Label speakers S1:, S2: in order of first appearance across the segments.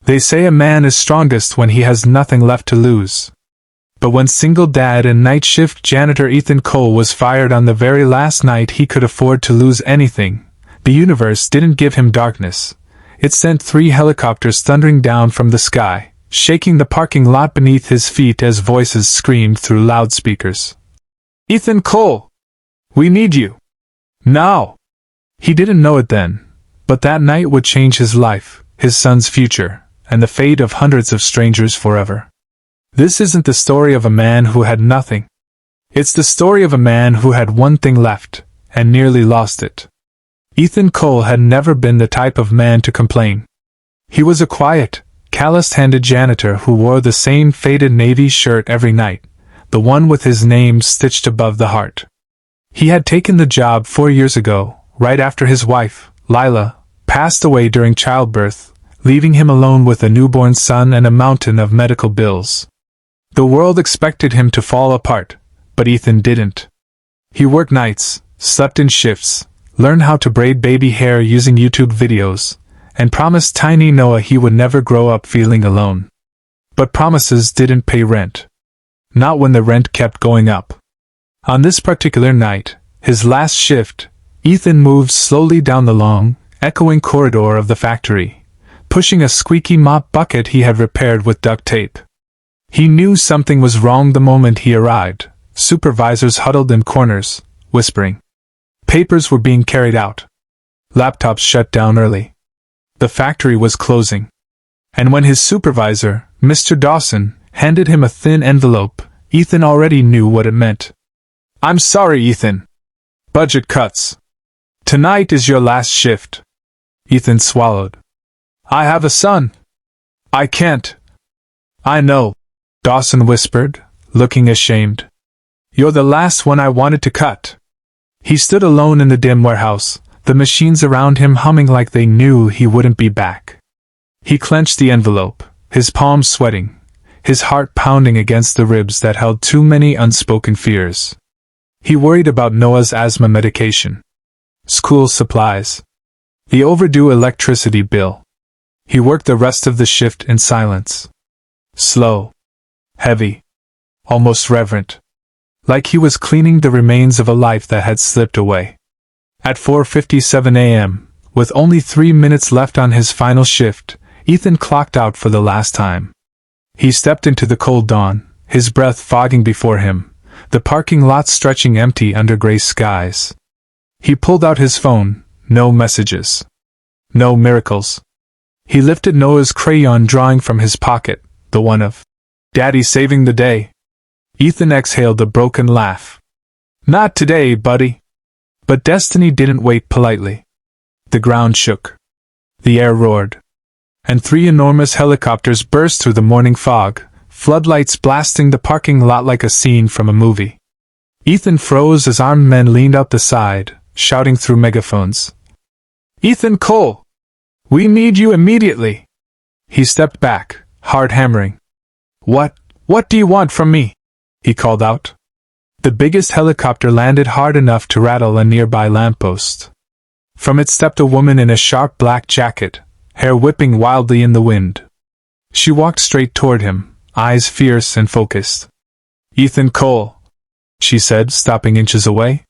S1: They say a man is strongest when he has nothing left to lose. But when single dad and night shift janitor Ethan Cole was fired on the very last night he could afford to lose anything, the universe didn't give him darkness. It sent 3 helicopters thundering down from the sky, shaking the parking lot beneath his feet as voices screamed through loudspeakers. "Ethan Cole! We need you! Now!" He didn't know it then, but that night would change his life, his son's future, and the fate of hundreds of strangers forever. This isn't the story of a man who had nothing. It's the story of a man who had one thing left, and nearly lost it. Ethan Cole had never been the type of man to complain. He was a quiet, callous-handed janitor who wore the same faded navy shirt every night, the one with his name stitched above the heart. He had taken the job 4 years ago, right after his wife, Lila, passed away during childbirth, leaving him alone with a newborn son and a mountain of medical bills. The world expected him to fall apart, but Ethan didn't. He worked nights, slept in shifts, learned how to braid baby hair using YouTube videos, and promised tiny Noah he would never grow up feeling alone. But promises didn't pay rent. Not when the rent kept going up. On this particular night, his last shift, Ethan moved slowly down the long, echoing corridor of the factory, pushing a squeaky mop bucket he had repaired with duct tape. He knew something was wrong the moment he arrived. Supervisors huddled in corners, whispering. Papers were being carried out. Laptops shut down early. The factory was closing. And when his supervisor, Mr. Dawson, handed him a thin envelope, Ethan already knew what it meant. "I'm sorry, Ethan. Budget cuts. Tonight is your last shift." Ethan swallowed. "I have a son. I can't." "I know," Dawson whispered, looking ashamed. "You're the last one I wanted to cut." He stood alone in the dim warehouse, the machines around him humming like they knew he wouldn't be back. He clenched the envelope, his palms sweating, his heart pounding against the ribs that held too many unspoken fears. He worried about Noah's asthma medication, school supplies, the overdue electricity bill. He worked the rest of the shift in silence. Slow. Heavy. Almost reverent. Like he was cleaning the remains of a life that had slipped away. At 4:57 a.m., with only 3 minutes left on his final shift, Ethan clocked out for the last time. He stepped into the cold dawn, his breath fogging before him, the parking lot stretching empty under gray skies. He pulled out his phone, no messages. No miracles. He lifted Noah's crayon drawing from his pocket, the one of Daddy saving the day. Ethan exhaled a broken laugh. "Not today, buddy." But destiny didn't wait politely. The ground shook. The air roared. And 3 enormous helicopters burst through the morning fog, floodlights blasting the parking lot like a scene from a movie. Ethan froze as armed men leaned out the side, shouting through megaphones. "Ethan Cole! We need you immediately!" He stepped back, heart hammering. What do you want from me?" he called out. The biggest helicopter landed hard enough to rattle a nearby lamppost. From it stepped a woman in a sharp black jacket, hair whipping wildly in the wind. She walked straight toward him, eyes fierce and focused. "Ethan Cole," she said, stopping inches away.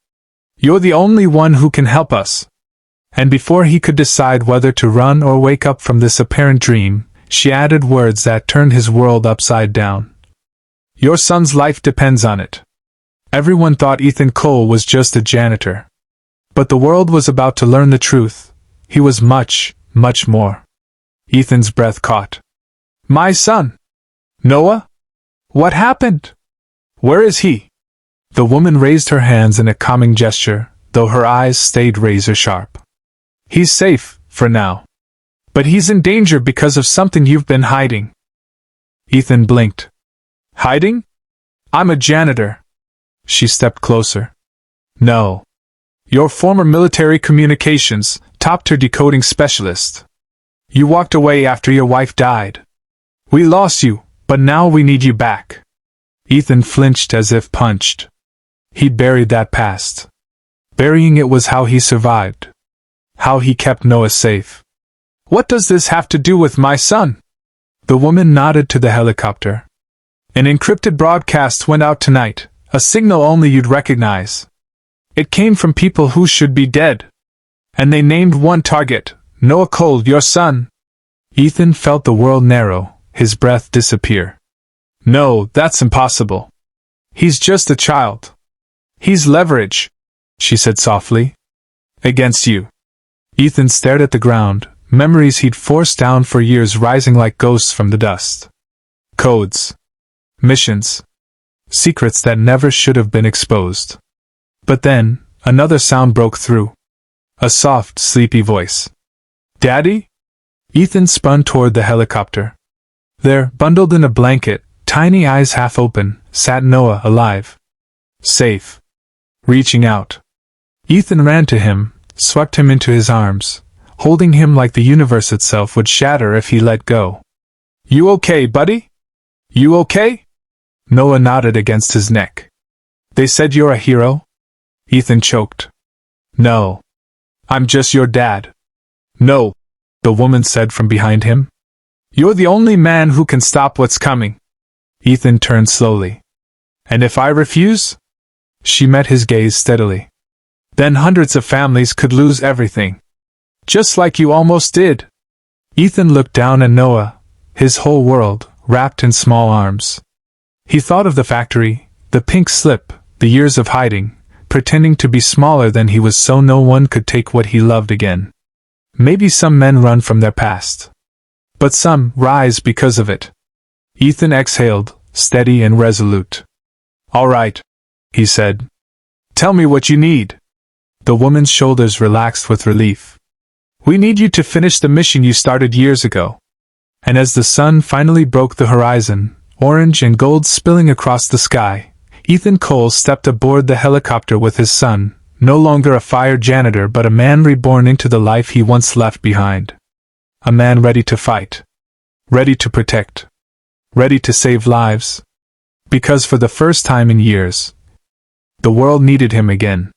S1: "You're the only one who can help us." And before he could decide whether to run or wake up from this apparent dream, she added words that turned his world upside down. "Your son's life depends on it." Everyone thought Ethan Cole was just a janitor. But the world was about to learn the truth. He was much, much more. Ethan's breath caught. "My son! Noah? What happened? Where is he?" The woman raised her hands in a calming gesture, though her eyes stayed razor-sharp. "He's safe, for now. But he's in danger because of something you've been hiding." Ethan blinked. "Hiding? I'm a janitor." She stepped closer. "No. Your former military communications, top-tier decoding specialist. You walked away after your wife died. We lost you, but now we need you back." Ethan flinched as if punched. He'd buried that past. Burying it was how he survived. How he kept Noah safe. "What does this have to do with my son?" The woman nodded to the helicopter. An encrypted broadcast went out tonight, a signal only you'd recognize. It came from people who should be dead. And they named one target, Noah Cole, your son. Ethan felt the world narrow, his breath disappear. No, that's impossible. He's just a child. He's leverage, she said softly. Against you. Ethan stared at the ground, memories he'd forced down for years rising like ghosts from the dust. Codes. Missions. Secrets that never should have been exposed. But then, another sound broke through. A soft, sleepy voice. Daddy? Ethan spun toward the helicopter. There, bundled in a blanket, tiny eyes half open, sat Noah, alive. Safe. Reaching out. Ethan ran to him, swept him into his arms, holding him like the universe itself would shatter if he let go. You okay, buddy? You okay? Noah nodded against his neck. They said you're a hero? Ethan choked. No. I'm just your dad. No, the woman said from behind him. You're the only man who can stop what's coming. Ethan turned slowly. And if I refuse? She met his gaze steadily. Then hundreds of families could lose everything. Just like you almost did. Ethan looked down at Noah, his whole world wrapped in small arms. He thought of the factory, the pink slip, the years of hiding, pretending to be smaller than he was so no one could take what he loved again. Maybe some men run from their past. But some rise because of it. Ethan exhaled, steady and resolute. All right, he said. Tell me what you need. The woman's shoulders relaxed with relief. We need you to finish the mission you started years ago. And as the sun finally broke the horizon, orange and gold spilling across the sky, Ethan Cole stepped aboard the helicopter with his son, no longer a fired janitor but a man reborn into the life he once left behind. A man ready to fight. Ready to protect. Ready to save lives. Because for the first time in years, the world needed him again.